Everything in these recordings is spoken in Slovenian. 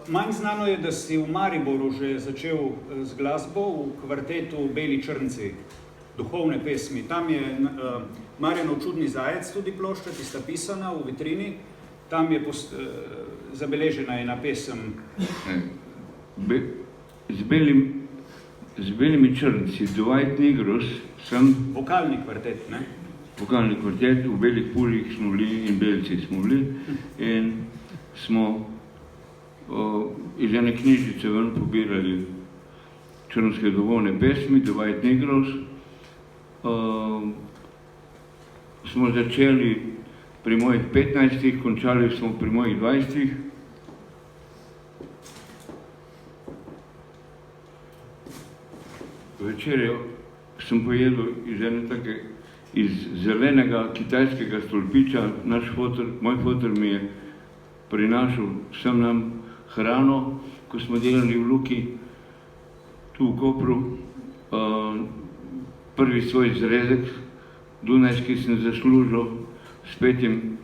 Manj znano je, da si v Mariboru že začel z glasbo v kvartetu Beli črnci, duhovne pesmi. Tam je Marjanov Čudni zajec tudi plošča, tista pisana v vitrini. Tam je zabeležena ena pesem. Z Belimi črnci, The White Negroes, sem... Vokalni kvartet, ne? Vokalni kvartet, v Belih puljih smo bili in Belci smo bili in smo iz ene knjižice ven pobirali črnske duhovne pesmi, The White Negroes. Smo začeli pri mojih 15, končali smo pri mojih 20. Večerjo sem pojedel iz zelenega kitajskega stolpiča. Moj foter mi je prinašal vsem nam hrano, ko smo delali v Luki, tu v Kopru. Prvi svoj zrezek dunajski sem zaslužil s petjem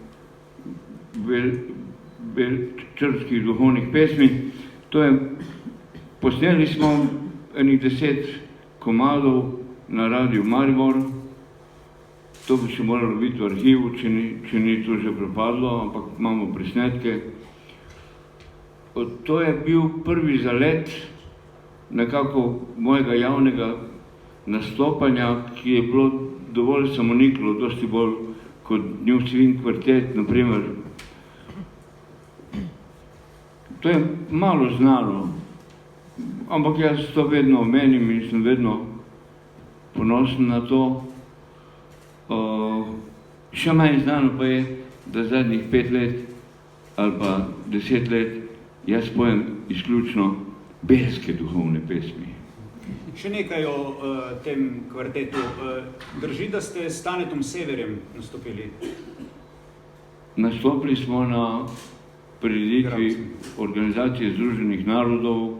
črnskih duhovnih pesmi. Posneli smo enih 10 komadov na Radiu Maribor. To bi še moralo biti v arhivu, če ni to že propadlo, ampak imamo presnetke. To je bil prvi zalet nekako mojega javnega nastopanja, ki je bilo dovolj samoniklo, dosti bolj kot New Swing kvartet, naprimer. To je malo znano, ampak jaz to vedno omenim in sem vedno ponosen na to. Še manj znano pa je, da zadnjih 5 let ali pa 10 let jaz pojem izključno belske duhovne pesmi. Še nekaj o tem kvartetu. Drži, da ste s Stanetom Severjem nastopili? Nastopili smo na prireditvi Organizacije Združenih narodov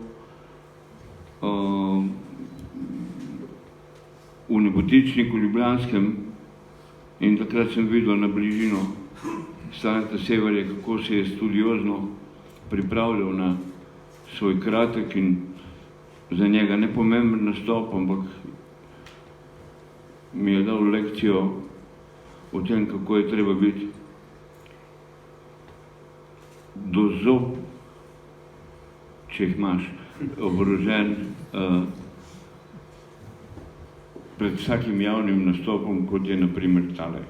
v Nebotičniku ljubljanskem in takrat sem videl na bližino Staneta Severja, kako se je studiozno pripravljal na svoj kratek in za njega nepomemben nastop, ampak mi je dal lekcijo o tem, kako je treba biti do zob, če jih imaš, oborožen pred vsakim javnim nastopom, kot je na primer tale.